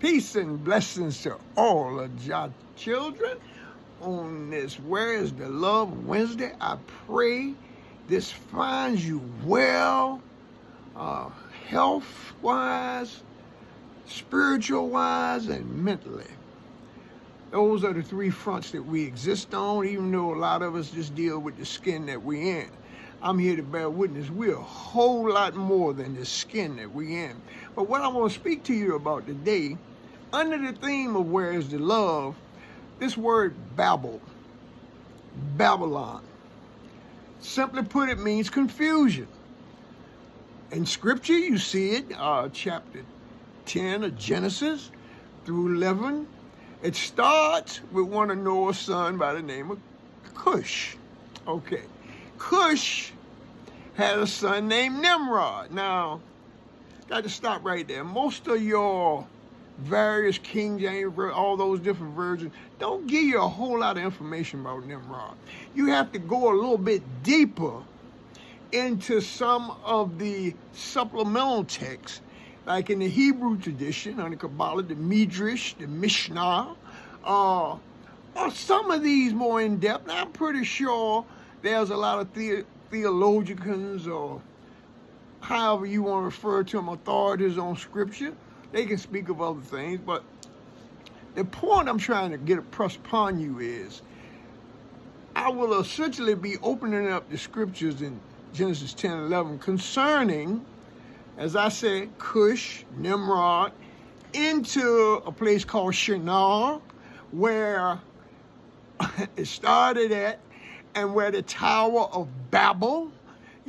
Peace and blessings to all of your children on this Where is the Love Wednesday. I pray this finds you well, health-wise, spiritual-wise, and mentally. Those are the three fronts that we exist on, even though a lot of us just deal with the skin that we're in. I'm here to bear witness. We're a whole lot more than the skin that we're in. But what I want to speak to you about today, under the theme of Where is the Love, this word Babel, Babylon, simply put, it means confusion. In Scripture, you see it, chapter 10 of Genesis through 11. It starts with one of Noah's sons by the name of Cush. Okay. Cush had a son named Nimrod. Now, got to stop right there. Most of your various King James, all those different versions, don't give you a whole lot of information about Nimrod. You have to go a little bit deeper into some of the supplemental texts, like in the Hebrew tradition, on the Kabbalah, the Midrash, the Mishnah, or some of these more in depth. Now, I'm pretty sure there's a lot of theologians, or however you want to refer to them, authorities on Scripture. They can speak of other things, but the point I'm trying to get across upon you is, I will essentially be opening up the Scriptures in Genesis 10:11 concerning, as I said, Cush, Nimrod, into a place called Shinar, where it started at, and where the Tower of Babel,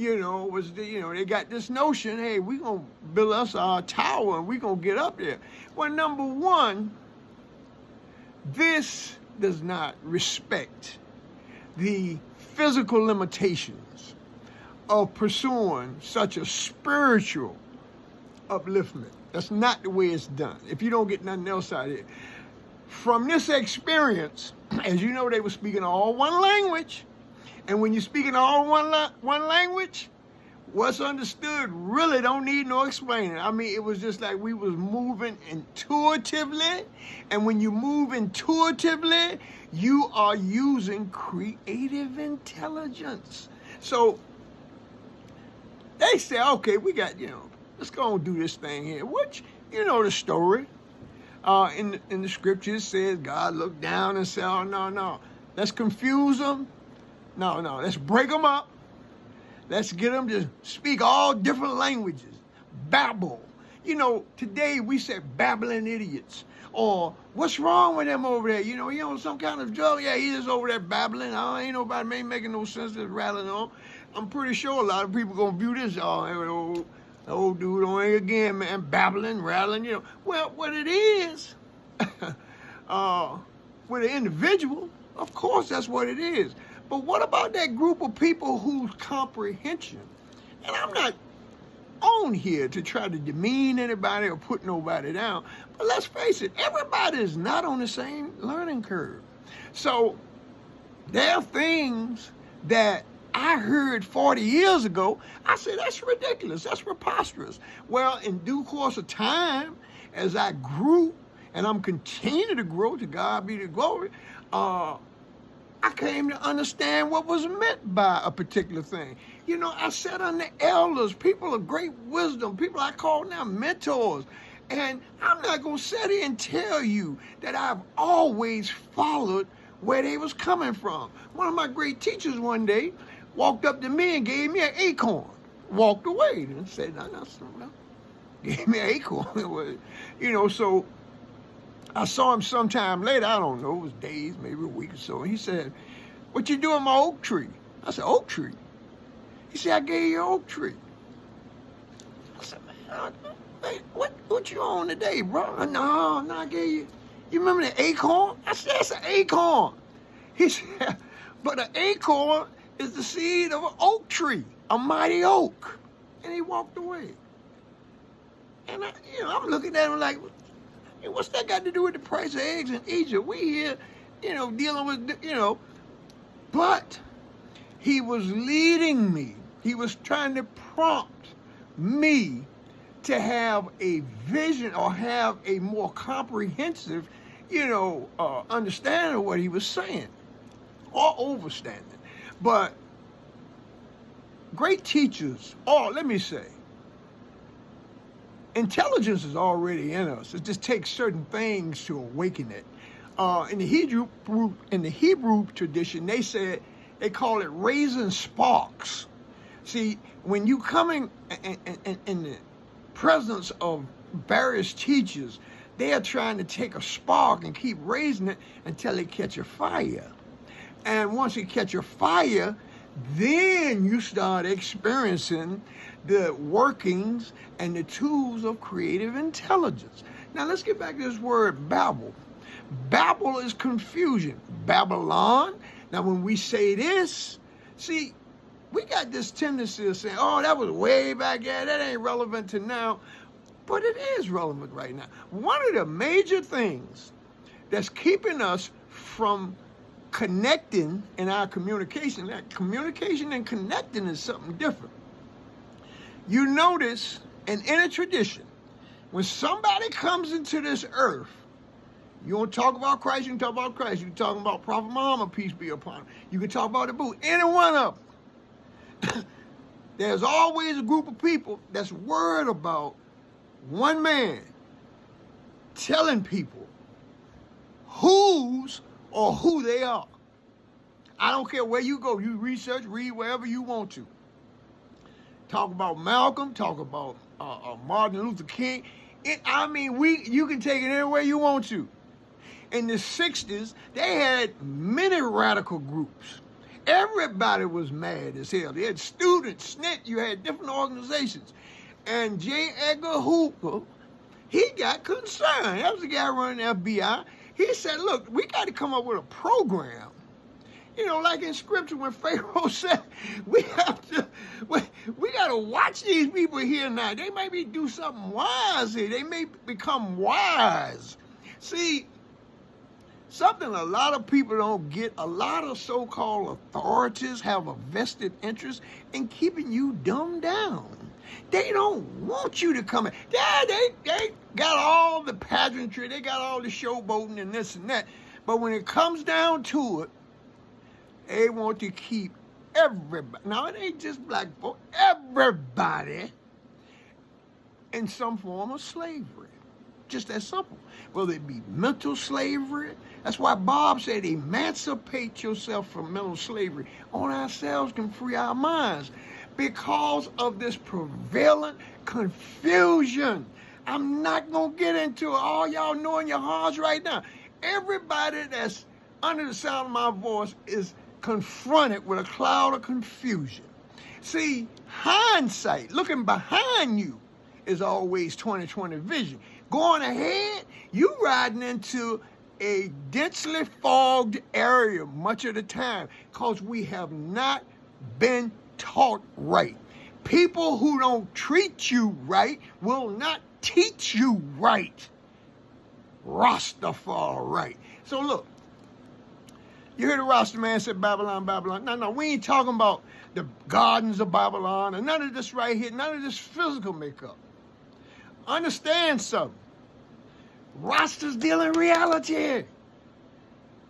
was they got this notion, hey, we're going to build us our tower and we're going to get up there. Well, number one, this does not respect the physical limitations of pursuing such a spiritual upliftment. That's not the way it's done. If you don't get nothing else out of it. From this experience, as you know, they were speaking all one language. And when you're speaking all one language, what's understood really don't need no explaining. I mean, it was just like we was moving intuitively. And when you move intuitively, you are using creative intelligence. So they say, okay, we got, let's go and do this thing here. Which, the story. In the scriptures says God looked down and said, oh, no. Let's confuse them. No, let's break them up. Let's get them to speak all different languages. Babble. Today we say babbling idiots. Or what's wrong with them over there? He on some kind of drug? Yeah, he just over there babbling. Ain't nobody making no sense just rattling on. I'm pretty sure a lot of people gonna view this, old dude on here again, man, babbling, rattling, Well, what it is, with an individual, of course that's what it is. But what about that group of people whose comprehension, and I'm not on here to try to demean anybody or put nobody down, but let's face it, everybody is not on the same learning curve. So there are things that I heard 40 years ago. I said, that's ridiculous, that's preposterous. Well, in due course of time, as I grew, and I'm continuing to grow, to God be the glory, I came to understand what was meant by a particular thing. I sat under elders, people of great wisdom, people I call now mentors. And I'm not going to sit here and tell you that I've always followed where they was coming from. One of my great teachers one day walked up to me and gave me an acorn. Walked away and said, no. Gave me an acorn. So I saw him sometime later, I don't know, it was days, maybe a week or so. And he said, what you doing my oak tree? I said, oak tree? He said, I gave you an oak tree. I said, man, hey, what you on today, bro? No, I gave you. You remember the acorn? I said, that's an acorn. He said, but an acorn is the seed of an oak tree, a mighty oak. And he walked away. And I'm looking at him like, what's that got to do with the price of eggs in Egypt? We here, dealing with, But he was leading me. He was trying to prompt me to have a vision or have a more comprehensive, understanding of what he was saying or overstanding. But great teachers, or let me say, intelligence is already in us. It just takes certain things to awaken it. In the Hebrew tradition, they call it raising sparks. See, when you come in the presence of various teachers, they are trying to take a spark and keep raising it until they catch a fire. And once you catch a fire, then you start experiencing the workings and the tools of creative intelligence. Now let's get back to this word Babel. Babel is confusion. Babylon. Now when we say this, see, we got this tendency of saying, oh, that was way back there. That ain't relevant to now. But it is relevant right now. One of the major things that's keeping us from connecting in our communication, that communication and connecting is something different. You notice, and in a tradition, when somebody comes into this earth, you don't talk about Christ, you can talk about Christ. You can talk about Prophet Muhammad, peace be upon him. You can talk about the Buddha, any one of them. There's always a group of people that's worried about one man telling people whose or who they are. I don't care where you go. You research, read wherever you want to. Talk about Malcolm, talk about Martin Luther King. You can take it anywhere you want to. In the 60s, they had many radical groups. Everybody was mad as hell. They had students, SNCC, you had different organizations. And J. Edgar Hoover, he got concerned. That was the guy running the FBI. He said, look, we got to come up with a program. Like in scripture when Pharaoh said, we got to watch these people here now. They may do something wise here. They may become wise. See, something a lot of people don't get, a lot of so-called authorities have a vested interest in keeping you dumbed down. They don't want you to come in. Yeah, they got all the pageantry, they got all the showboating and this and that. But when it comes down to it, they want to keep everybody, now it ain't just black folk, everybody in some form of slavery. Just that simple. Whether it be mental slavery. That's why Bob said, emancipate yourself from mental slavery. On ourselves can free our minds. Because of this prevalent confusion. I'm not going to get into it. All y'all know in your hearts right now. Everybody that's under the sound of my voice is confronted with a cloud of confusion. See, hindsight, looking behind you, is always 20/20 vision. Going ahead, you riding into a densely fogged area much of the time because we have not been taught right. People who don't treat you right will not teach you right. Rastafari. So look, you hear the Rasta man say Babylon, Babylon. No, we ain't talking about the gardens of Babylon and none of this right here, none of this physical makeup. Understand something. Rasta's deal in reality.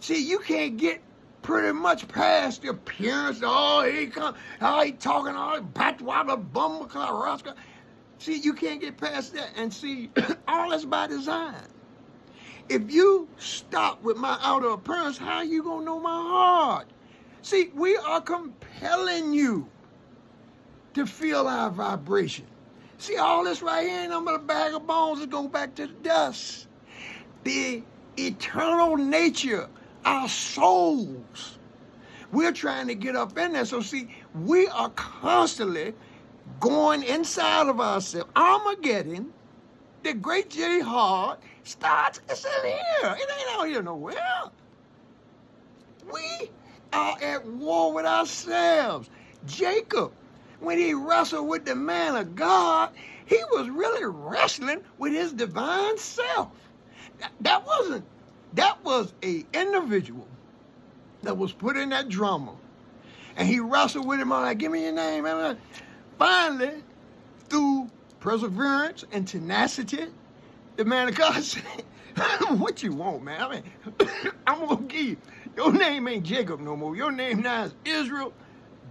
See, you can't get pretty much past the appearance. Oh, here he come. Oh, he talking all batwabba bumba Rasta. See, you can't get past that. And see, all that's by design. If you stop with my outer appearance, how you gonna know my heart? See, we are compelling you to feel our vibration. See, all this right here ain't nothing but a bag of bones that go back to the dust. The eternal nature, our souls, we're trying to get up in there. So see, we are constantly going inside of ourselves. Armageddon, the great jihad, starts, it's in here. It ain't out here nowhere. We are at war with ourselves. Jacob, when he wrestled with the man of God, he was really wrestling with his divine self. That was a individual that was put in that drama. And he wrestled with him, like, give me your name. Finally, through perseverance and tenacity, the man of God said, what you want, man? I mean, I'm going to give you. Your name ain't Jacob no more. Your name now is Israel.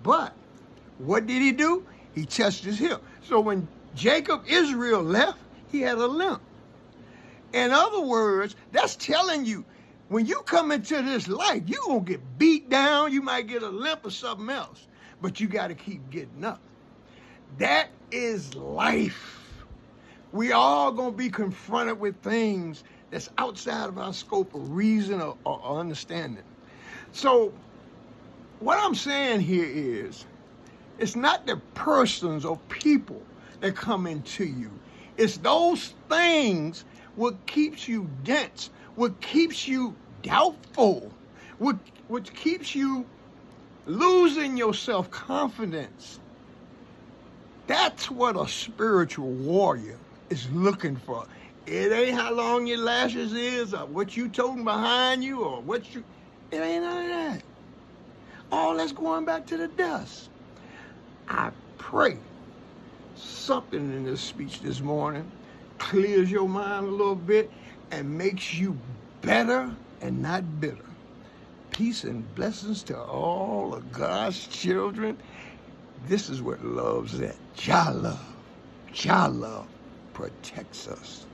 But what did he do? He touched his hip. So when Israel left, he had a limp. In other words, that's telling you, when you come into this life, you're going to get beat down. You might get a limp or something else. But you got to keep getting up. That is life. We all going to be confronted with things that's outside of our scope of reason or understanding. So what I'm saying here is, it's not the persons or people that come into you. It's those things what keeps you dense, what keeps you doubtful, what keeps you losing your self-confidence. That's what a spiritual warrior is looking for. It ain't how long your lashes is or what you toting behind you or it ain't none of that. All that's going back to the dust. I pray something in this speech this morning clears your mind a little bit and makes you better and not bitter. Peace and blessings to all of God's children. This is what love's at. Jah love protects us.